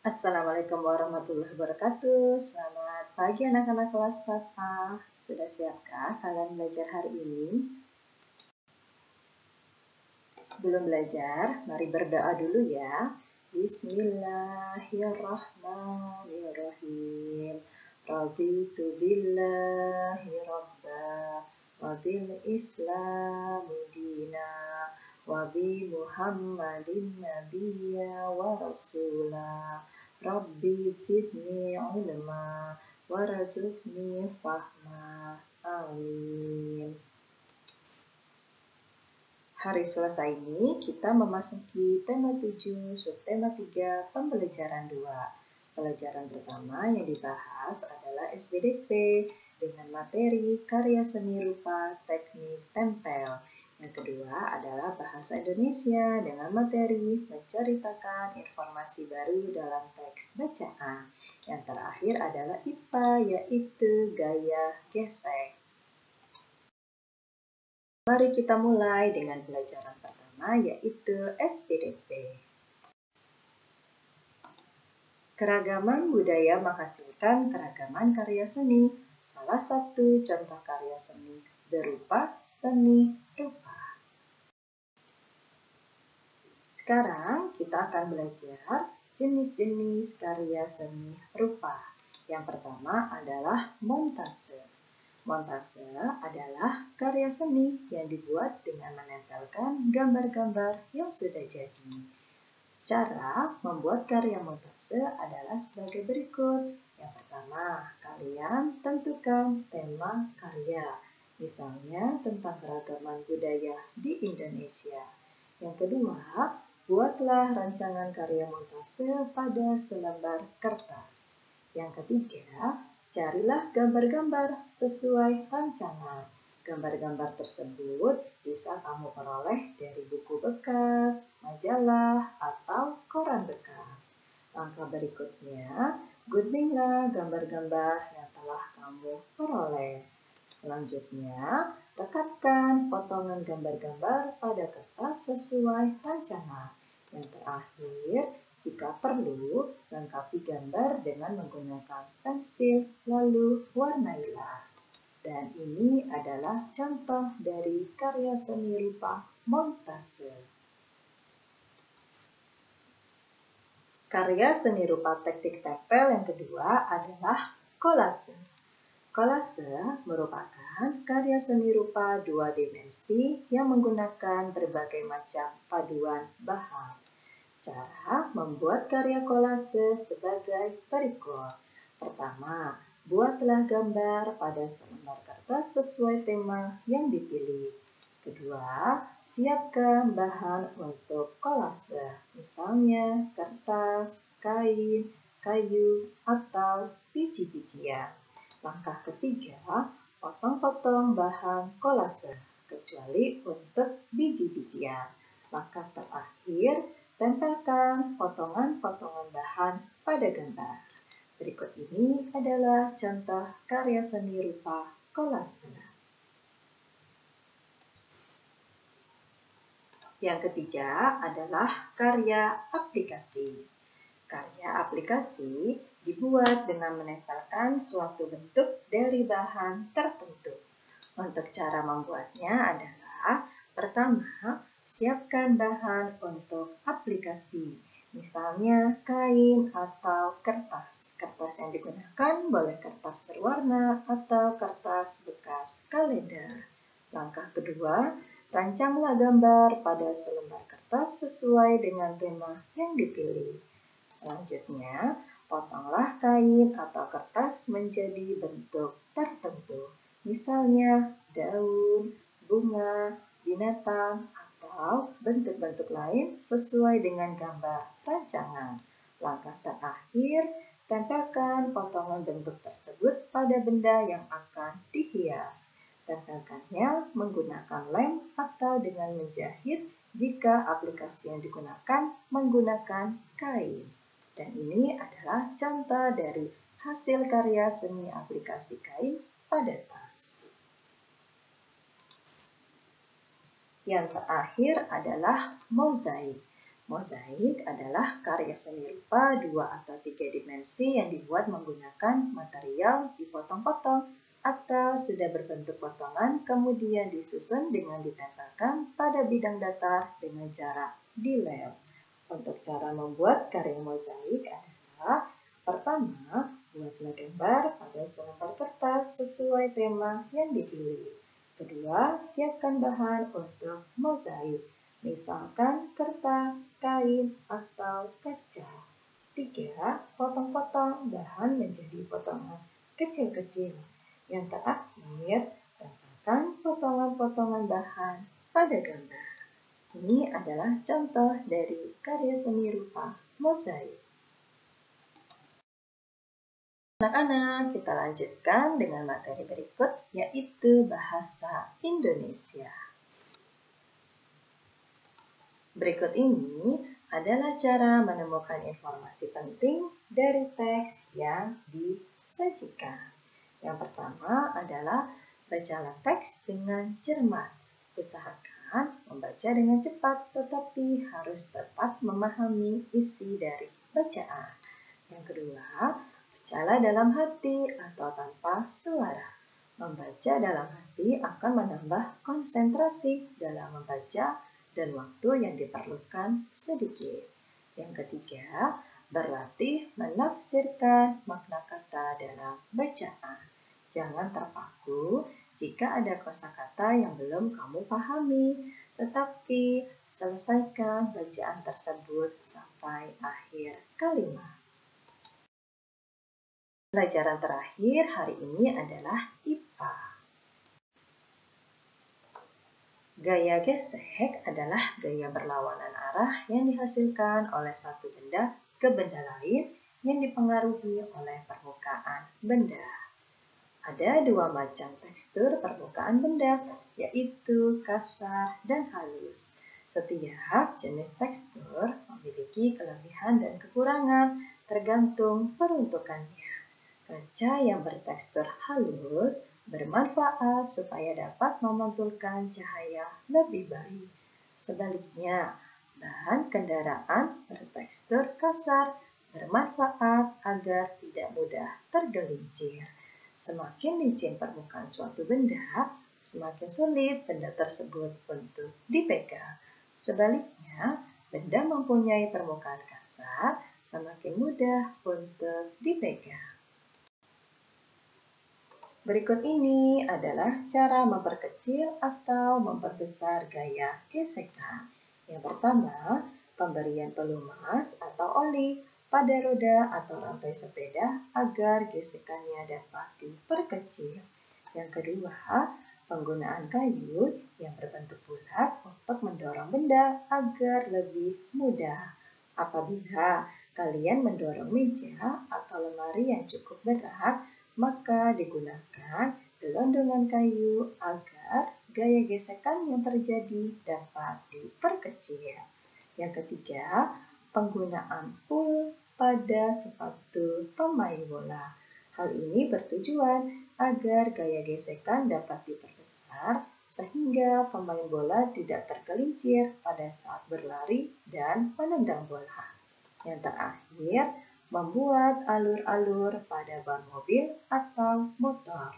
Assalamualaikum warahmatullahi wabarakatuh. Selamat pagi anak-anak kelas 4A. Sudah siapkah kalian belajar hari ini? Sebelum belajar, mari berdoa dulu ya. Bismillahirrahmanirrahim. Raditu billahi rabba wa bil islami dina wa bi Muhammadin nabiyya wa rasula. Rabbi zidni ilma warzuqni fahma. Amin. Hari Selasa ini kita memasuki tema 7, subtema 3, pembelajaran 2. Pelajaran pertama yang dibahas adalah SPDP dengan materi karya seni rupa teknik tempel. Yang kedua adalah bahasa Indonesia dengan materi menceritakan informasi baru dalam teks bacaan. Yang terakhir adalah IPA yaitu gaya gesek. Mari kita mulai dengan pelajaran pertama yaitu SPDP. Keragaman budaya menghasilkan keragaman karya seni. Salah satu contoh karya seni berupa seni rupa. Sekarang kita akan belajar jenis-jenis karya seni rupa. Yang pertama adalah montase. Montase adalah karya seni yang dibuat dengan menempelkan gambar-gambar yang sudah jadi. Cara membuat karya montase adalah sebagai berikut. Yang pertama, kalian tentukan tema karya, misalnya tentang keragaman budaya di Indonesia. Yang kedua, buatlah rancangan karya montase pada selembar kertas. Yang ketiga, carilah gambar-gambar sesuai rancangan. Gambar-gambar tersebut bisa kamu peroleh dari buku bekas, majalah, atau koran bekas. Langkah berikutnya, guntinglah gambar-gambar yang telah kamu peroleh. Selanjutnya, rekatkan potongan gambar-gambar pada kertas sesuai rancangan. Yang terakhir, jika perlu, lengkapi gambar dengan menggunakan pensil, lalu warnailah. Dan ini adalah contoh dari karya seni rupa montase. Karya seni rupa teknik tempel yang kedua adalah kolase. Kolase merupakan karya seni rupa 2 dimensi yang menggunakan berbagai macam paduan bahan. Cara membuat karya kolase sebagai berikut. Pertama, buatlah gambar pada selembar kertas sesuai tema yang dipilih. Kedua, siapkan bahan untuk kolase, misalnya kertas, kain, kayu, atau biji-bijian. Langkah ketiga, potong-potong bahan kolase, kecuali untuk biji-bijian. Langkah terakhir, tempelkan potongan-potongan bahan pada gambar. Berikut ini adalah contoh karya seni rupa kolase. Yang ketiga adalah karya aplikasi. Karya aplikasi dibuat dengan menempelkan suatu bentuk dari bahan tertentu. Untuk cara membuatnya adalah pertama, siapkan bahan untuk aplikasi. Misalnya kain atau kertas. Kertas yang digunakan boleh kertas berwarna atau kertas bekas kalender. Langkah kedua, rancanglah gambar pada selembar kertas sesuai dengan tema yang dipilih. Selanjutnya, potonglah kain atau kertas menjadi bentuk tertentu. Misalnya daun, bunga, binatang, atau bentuk-bentuk lain sesuai dengan gambar rancangan. Langkah terakhir, tempelkan potongan bentuk tersebut pada benda yang akan dihias. Tempelkannya menggunakan lem atau dengan menjahit jika aplikasi yang digunakan menggunakan kain. Dan ini adalah contoh dari hasil karya seni aplikasi kain pada tas. Yang terakhir adalah mozaik. Mozaik adalah karya seni rupa 2 atau 3 dimensi yang dibuat menggunakan material dipotong-potong atau sudah berbentuk potongan kemudian disusun dengan ditempelkan pada bidang datar dengan cara dilem. Untuk cara membuat karya mozaik adalah: pertama, buatlah gambar pada selembar kertas sesuai tema yang dipilih. Kedua, siapkan bahan untuk mozaik, misalkan kertas, kain, atau kaca. 3. Potong-potong bahan menjadi potongan kecil-kecil. Yang terakhir, tambahkan potongan-potongan bahan pada gambar. Ini adalah contoh dari karya seni rupa mozaik. Anak-anak, kita lanjutkan dengan materi berikut, yaitu bahasa Indonesia. Berikut ini adalah cara menemukan informasi penting dari teks yang disajikan. Yang pertama adalah bacalah teks dengan cermat. Usahakan membaca dengan cepat, tetapi harus tepat memahami isi dari bacaan. Yang kedua, bacalah dalam hati atau tanpa suara. Membaca dalam hati akan menambah konsentrasi dalam membaca dan waktu yang diperlukan sedikit. Yang ketiga, berlatih menafsirkan makna kata dalam bacaan. Jangan terpaku jika ada kosakata yang belum kamu pahami, tetapi selesaikan bacaan tersebut sampai akhir kalimat. Pelajaran terakhir hari ini adalah IPA. Gaya gesek adalah gaya berlawanan arah yang dihasilkan oleh satu benda ke benda lain yang dipengaruhi oleh permukaan benda. Ada 2 macam tekstur permukaan benda, yaitu kasar dan halus. Setiap jenis tekstur memiliki kelebihan dan kekurangan tergantung peruntukannya. Kaca yang bertekstur halus bermanfaat supaya dapat memantulkan cahaya lebih baik. Sebaliknya, bahan kendaraan bertekstur kasar bermanfaat agar tidak mudah tergelincir. Semakin licin permukaan suatu benda, semakin sulit benda tersebut untuk dipegang. Sebaliknya, benda mempunyai permukaan kasar semakin mudah untuk dipegang. Berikut ini adalah cara memperkecil atau memperbesar gaya gesekan. Yang pertama, pemberian pelumas atau oli pada roda atau rantai sepeda agar gesekannya dapat diperkecil. Yang kedua, penggunaan kayu yang berbentuk bulat untuk mendorong benda agar lebih mudah. Apabila kalian mendorong meja atau lemari yang cukup berat, maka digunakan gelondongan kayu agar gaya gesekan yang terjadi dapat diperkecil. Yang ketiga, penggunaan pul pada sepatu pemain bola. Hal ini bertujuan agar gaya gesekan dapat diperbesar sehingga pemain bola tidak tergelincir pada saat berlari dan menendang bola. Yang terakhir, membuat alur-alur pada ban mobil atau motor.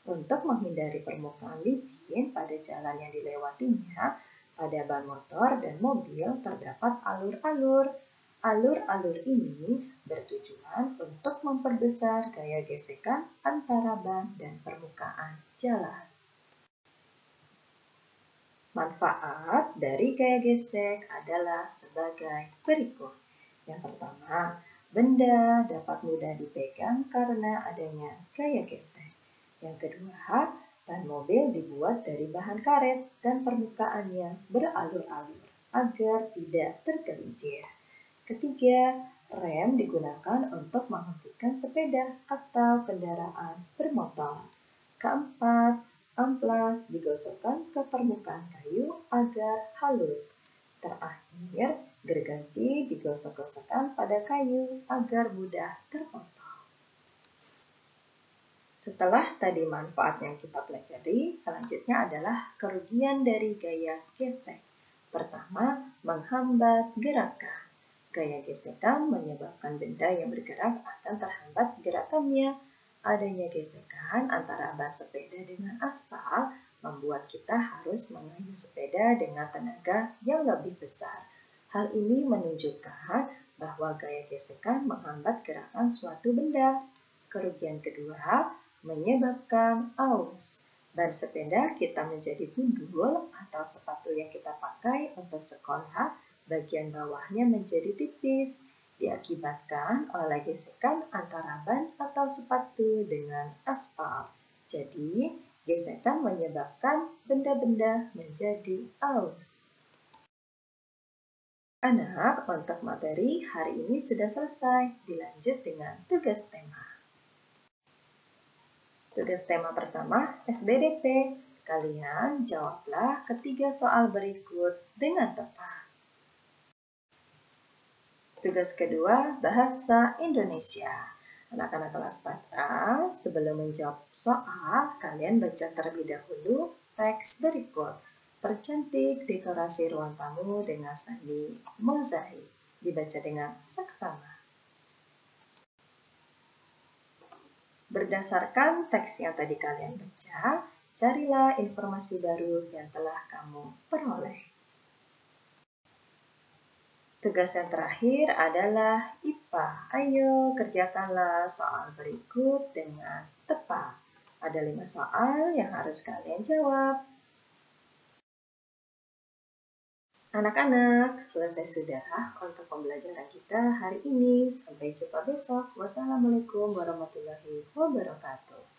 Untuk menghindari permukaan licin pada jalan yang dilewatinya, pada ban motor dan mobil terdapat alur-alur. Alur-alur ini bertujuan untuk memperbesar gaya gesekan antara ban dan permukaan jalan. Manfaat dari gaya gesek adalah sebagai berikut. Yang pertama, benda dapat mudah dipegang karena adanya gaya gesek. Yang kedua, ban mobil dibuat dari bahan karet dan permukaannya beralur-alur agar tidak tergelincir. Ketiga, rem digunakan untuk menghentikan sepeda atau kendaraan bermotor. Keempat, amplas digosokkan ke permukaan kayu agar halus. Terakhir, gergaji digosok-gosokkan pada kayu agar mudah terpotong. Setelah tadi manfaat yang kita pelajari, selanjutnya adalah kerugian dari gaya gesek. Pertama, menghambat gerakan. Gaya gesekan menyebabkan benda yang bergerak akan terhambat gerakannya. Adanya gesekan antara ban sepeda dengan aspal membuat kita harus mengayuh sepeda dengan tenaga yang lebih besar. Hal ini menunjukkan bahwa gaya gesekan menghambat gerakan suatu benda. Kerugian kedua, menyebabkan aus. Ban sepeda kita menjadi gundul atau sepatu yang kita pakai untuk sekolah, bagian bawahnya menjadi tipis, diakibatkan oleh gesekan antara ban atau sepatu dengan aspal. Jadi, gesekan menyebabkan benda-benda menjadi aus. Anak, untuk materi hari ini sudah selesai. Dilanjut dengan tugas tema. Tugas tema pertama, SBDP. Kalian jawablah ketiga soal berikut dengan tepat. Tugas kedua, bahasa Indonesia. Anak-anak kelas 4A, sebelum menjawab soal, kalian baca terlebih dahulu teks berikut. Percantik dekorasi ruang tamu dengan sandi mozaik. Dibaca dengan saksama. Berdasarkan teks yang tadi kalian baca, carilah informasi baru yang telah kamu peroleh. Tugas yang terakhir adalah IPA. Ayo kerjakanlah soal berikut dengan tepat. Ada 5 soal yang harus kalian jawab. Anak-anak, selesai sudah untuk pembelajaran kita hari ini. Sampai jumpa besok. Wassalamualaikum warahmatullahi wabarakatuh.